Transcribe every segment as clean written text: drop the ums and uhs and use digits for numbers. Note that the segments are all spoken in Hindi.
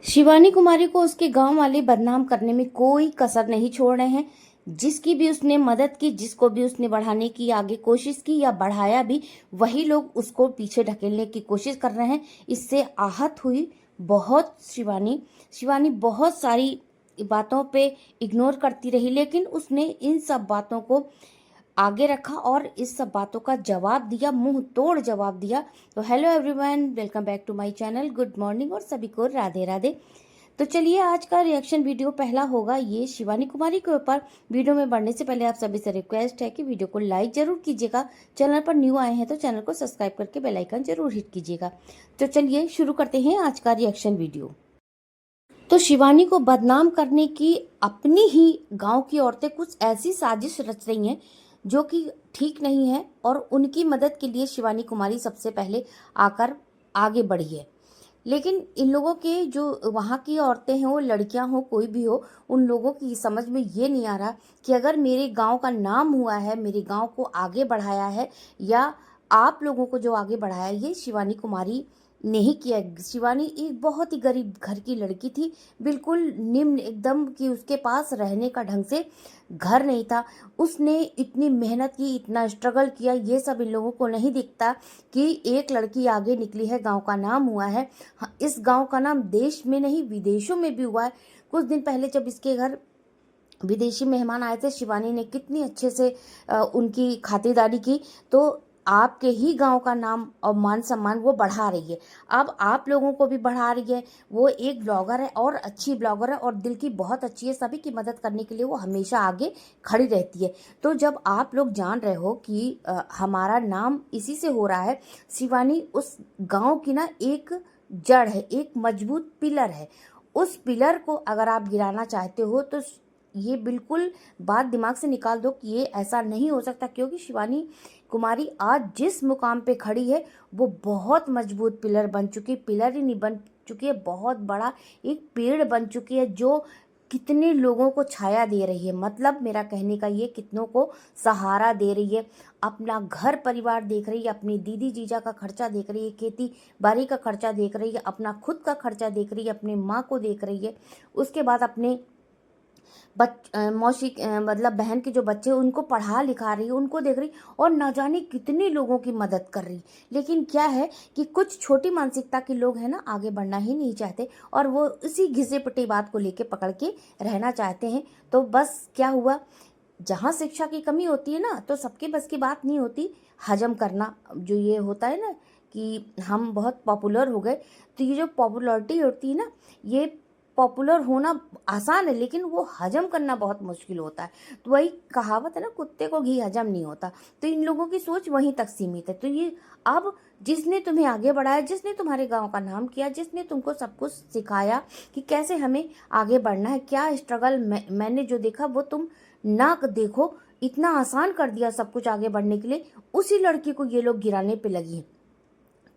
शिवानी कुमारी को उसके गांव वाले बदनाम करने में कोई कसर नहीं छोड़ रहे हैं। जिसकी भी उसने मदद की, जिसको भी उसने बढ़ाने की आगे कोशिश की या बढ़ाया भी, वही लोग उसको पीछे ढकेलने की कोशिश कर रहे हैं। इससे आहत हुई बहुत शिवानी। शिवानी बहुत सारी बातों पे इग्नोर करती रही, लेकिन उसने इन सब बातों को आगे रखा और इस सब बातों का जवाब दिया, मुंह तोड़ जवाब दिया। तो hello everyone, welcome back to my channel. Good morning और सभी को राधे राधे। तो चलिए, आज का रिएक्शन वीडियो पहला होगा ये शिवानी कुमारी के ऊपर। वीडियो में बढ़ने से पहले आप सभी से रिक्वेस्ट है कि वीडियो को लाइक जरूर कीजिएगा। चैनल पर न्यू आए हैं तो चैनल को सब्सक्राइब करके बेल आइकन जरूर हिट कीजिएगा। तो चलिए शुरू करते हैं आज का रिएक्शन वीडियो। तो शिवानी को बदनाम करने की अपनी ही गांव की औरतें कुछ ऐसी साजिश रच रही हैं जो कि ठीक नहीं है, और उनकी मदद के लिए शिवानी कुमारी सबसे पहले आकर आगे बढ़ी है। लेकिन इन लोगों के जो वहाँ की औरतें हैं, वो लड़कियां हो कोई भी हो, उन लोगों की समझ में ये नहीं आ रहा कि अगर मेरे गांव का नाम हुआ है, मेरे गांव को आगे बढ़ाया है, या आप लोगों को जो आगे बढ़ाया है, ये शिवानी कुमारी नहीं किया। शिवानी एक बहुत ही गरीब घर की लड़की थी, बिल्कुल निम्न एकदम, कि उसके पास रहने का ढंग से घर नहीं था। उसने इतनी मेहनत की, इतना स्ट्रगल किया, ये सब इन लोगों को नहीं दिखता कि एक लड़की आगे निकली है, गांव का नाम हुआ है। हाँ, इस गांव का नाम देश में नहीं विदेशों में भी हुआ है। कुछ दिन पहले जब इसके घर विदेशी मेहमान आए थे, शिवानी ने कितनी अच्छे से उनकी खातिरदारी की। तो आपके ही गांव का नाम और मान सम्मान वो बढ़ा रही है। अब आप लोगों को भी बढ़ा रही है। वो एक ब्लॉगर है और अच्छी ब्लॉगर है और दिल की बहुत अच्छी है। सभी की मदद करने के लिए वो हमेशा आगे खड़ी रहती है। तो जब आप लोग जान रहे हो कि हमारा नाम इसी से हो रहा है, शिवानी उस गांव की ना एक जड़ है, एक मजबूत पिलर है। उस पिलर को अगर आप गिराना चाहते हो तो ये बिल्कुल बात दिमाग से निकाल दो कि ये ऐसा नहीं हो सकता, क्योंकि शिवानी कुमारी आज जिस मुकाम पे खड़ी है वो बहुत मजबूत पिलर बन चुकी है। पिलर ही नहीं बन चुकी है, बहुत बड़ा एक पेड़ बन चुकी है जो कितने लोगों को छाया दे रही है। मतलब मेरा कहने का ये, कितनों को सहारा दे रही है, अपना घर परिवार देख रही है, अपनी दीदी जीजा का खर्चा देख रही है, खेती बाड़ी का खर्चा देख रही है, अपना खुद का खर्चा देख रही है, अपने माँ को देख रही है, उसके बाद अपने मौसी मतलब बहन के जो बच्चे उनको पढ़ा लिखा रही, उनको देख रही, और न जाने कितने लोगों की मदद कर रही। लेकिन क्या है कि कुछ छोटी मानसिकता के लोग हैं ना, आगे बढ़ना ही नहीं चाहते और वो इसी घिसे पिटी बात को लेके पकड़ के रहना चाहते हैं। तो बस क्या हुआ, जहाँ शिक्षा की कमी होती है ना, तो सबके बस की बात नहीं होती हजम करना। जो ये होता है ना कि हम बहुत पॉपुलर हो गए, तो ये जो पॉपुलैरिटी होती है ना, ये पॉपुलर होना आसान है लेकिन वो हजम करना बहुत मुश्किल होता है। तो वही कहावत है ना, कुत्ते को घी हजम नहीं होता। तो इन लोगों की सोच वहीं तक सीमित है। तो ये अब जिसने तुम्हें आगे बढ़ाया, जिसने तुम्हारे गांव का नाम किया, जिसने तुमको सब कुछ सिखाया कि कैसे हमें आगे बढ़ना है, क्या स्ट्रगल मैंने जो देखा वो तुम ना देखो, इतना आसान कर दिया सब कुछ आगे बढ़ने के लिए, उसी लड़की को ये लोग गिराने पे लगी हैं।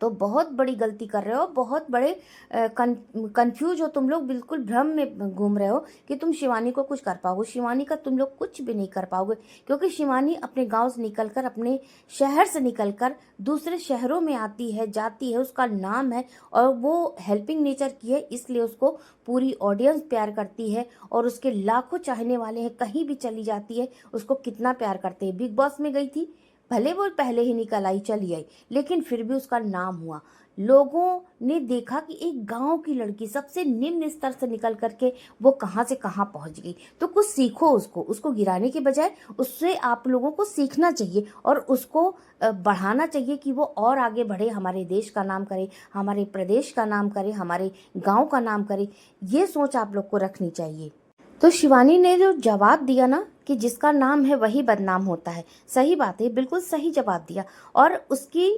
तो बहुत बड़ी गलती कर रहे हो, बहुत बड़े कंफ्यूज हो तुम लोग, बिल्कुल भ्रम में घूम रहे हो कि तुम शिवानी को कुछ कर पाओगे। शिवानी का तुम लोग कुछ भी नहीं कर पाओगे, क्योंकि शिवानी अपने गांव से निकलकर, अपने शहर से निकलकर दूसरे शहरों में आती है, जाती है, उसका नाम है और वो हेल्पिंग नेचर की है, इसलिए उसको पूरी ऑडियंस प्यार करती है और उसके लाखों चाहने वाले हैं। कहीं भी चली जाती है उसको कितना प्यार करते हैं। बिग बॉस में गई थी, भले वो पहले ही निकल आई, चली आई, लेकिन फिर भी उसका नाम हुआ। लोगों ने देखा कि एक गांव की लड़की सबसे निम्न स्तर से निकल करके वो कहां से कहां पहुंच गई। तो कुछ सीखो, उसको उसको गिराने के बजाय उससे आप लोगों को सीखना चाहिए और उसको बढ़ाना चाहिए कि वो और आगे बढ़े, हमारे देश का नाम करे, हमारे प्रदेश का नाम करे, हमारे गांव का नाम करे। ये सोच आप लोग को रखनी चाहिए। तो शिवानी ने जो जवाब दिया ना कि जिसका नाम है वही बदनाम होता है, सही बात है, बिल्कुल सही जवाब दिया। और उसकी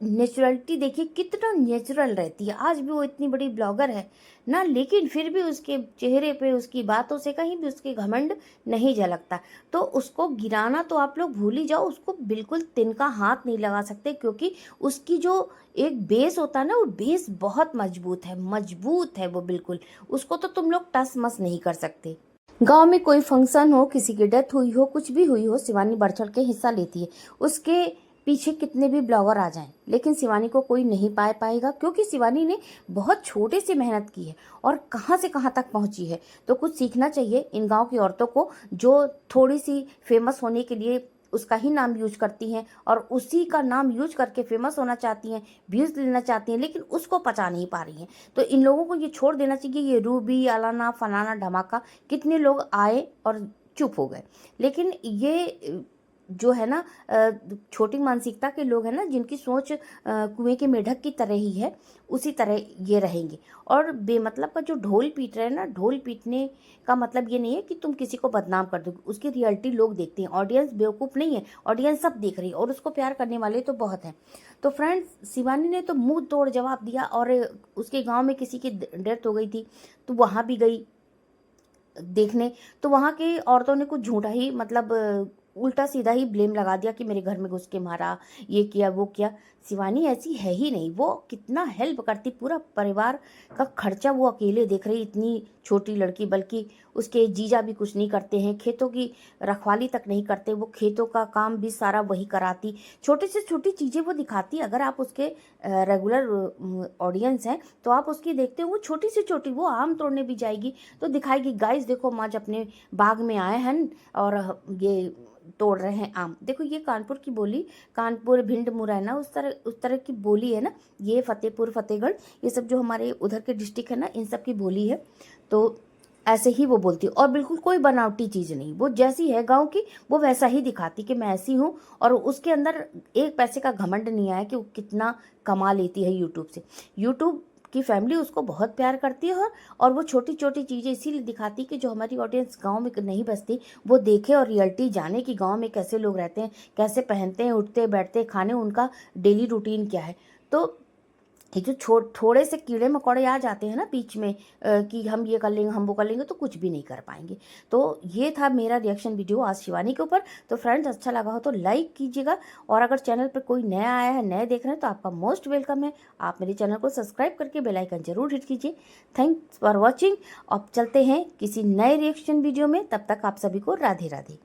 नेचुरलिटी देखिए, कितना नेचुरल रहती है। आज भी वो इतनी बड़ी ब्लॉगर है ना, लेकिन फिर भी उसके चेहरे पे, उसकी बातों से कहीं भी उसके घमंड नहीं झलकता। तो उसको गिराना तो आप लोग भूल ही जाओ, उसको बिल्कुल तिनका हाथ नहीं लगा सकते, क्योंकि उसकी जो एक बेस होता है ना, वो बेस बहुत मजबूत है, मजबूत है वो बिल्कुल। उसको तो तुम लोग टस मस नहीं कर सकते। गांव में कोई फंक्शन हो, किसी की डेथ हुई हो, कुछ भी हुई हो, शिवानी बढ़ चढ़ के हिस्सा लेती है। उसके पीछे कितने भी ब्लॉगर आ जाएं, लेकिन शिवानी को कोई नहीं पाएगा, क्योंकि शिवानी ने बहुत छोटे से मेहनत की है और कहाँ से कहाँ तक पहुंची है। तो कुछ सीखना चाहिए इन गांव की औरतों को, जो थोड़ी सी फेमस होने के लिए उसका ही नाम यूज करती हैं और उसी का नाम यूज करके फेमस होना चाहती हैं, व्यूज लेना चाहती हैं, लेकिन उसको पचा नहीं पा रही हैं। तो इन लोगों को ये छोड़ देना चाहिए। ये रूबी, अलाना, फलाना, धमाका, कितने लोग आए और चुप हो गए। लेकिन ये जो है ना, छोटी मानसिकता के लोग हैं ना, जिनकी सोच कुएं के मेढक की तरह ही है, उसी तरह ये रहेंगे। और बेमतलब का जो ढोल पीट रहे हैं ना, ढोल पीटने का मतलब ये नहीं है कि तुम किसी को बदनाम कर दोगे, उसकी रियलिटी लोग देखते हैं। ऑडियंस बेवकूफ़ नहीं है, ऑडियंस सब देख रही है और उसको प्यार करने वाले तो बहुत हैं। तो फ्रेंड्स, शिवानी ने तो मुंह तोड़ जवाब दिया और उसके गाँव में किसी की डेथ हो गई थी तो वहाँ भी गई देखने। तो वहाँ की औरतों ने कुछ झूठा ही, मतलब उल्टा सीधा ही ब्लेम लगा दिया कि मेरे घर में घुस के मारा, ये किया वो किया। शिवानी ऐसी है ही नहीं। वो कितना हेल्प करती, पूरा परिवार का खर्चा वो अकेले देख रही, इतनी छोटी लड़की। बल्कि उसके जीजा भी कुछ नहीं करते हैं, खेतों की रखवाली तक नहीं करते, वो खेतों का काम भी सारा वही कराती। छोटी से छोटी चीज़ें वो दिखाती। अगर आप उसके रेगुलर ऑडियंस हैं तो आप उसकी देखते हो, वो छोटी से छोटी, वो आम तोड़ने भी जाएगी तो दिखाएगी, गाइस देखो हम आज अपने बाग में आए हैं और ये तोड़ रहे हैं आम। देखो ये कानपुर की बोली, कानपुर, भिंड, मुरैना, उस तरह की बोली है ना। ये फतेहपुर, फतेहगढ़, ये सब जो हमारे उधर के डिस्ट्रिक्ट है ना, इन सब की बोली है। तो ऐसे ही वो बोलती है और बिल्कुल कोई बनावटी चीज़ नहीं। वो जैसी है गांव की, वो वैसा ही दिखाती कि मैं ऐसी हूँ। और उसके अंदर एक पैसे का घमंड नहीं आया कि वो कितना कमा लेती है यूट्यूब से। यूट्यूब की फैमिली उसको बहुत प्यार करती है और वो छोटी छोटी चीज़ें इसीलिए दिखाती कि जो हमारी ऑडियंस गांव में नहीं बसती, वो देखे और रियलिटी जाने कि गांव में कैसे लोग रहते हैं, कैसे पहनते हैं, उठते बैठते, खाने, उनका डेली रूटीन क्या है। तो ये जो थोड़े से कीड़े मकोड़े आ जाते हैं ना बीच में, कि हम ये कर लेंगे, हम वो कर लेंगे, तो कुछ भी नहीं कर पाएंगे। तो ये था मेरा रिएक्शन वीडियो आज शिवानी के ऊपर। तो फ्रेंड्स, अच्छा लगा हो तो लाइक कीजिएगा और अगर चैनल पर कोई नया आया है, नए देख रहे हैं, तो आपका मोस्ट वेलकम है। आप मेरे चैनल को सब्सक्राइब करके बेल आइकन जरूर हिट कीजिए। Thanks for watching. अब चलते हैं किसी नए रिएक्शन वीडियो में, तब तक आप सभी को राधे राधे।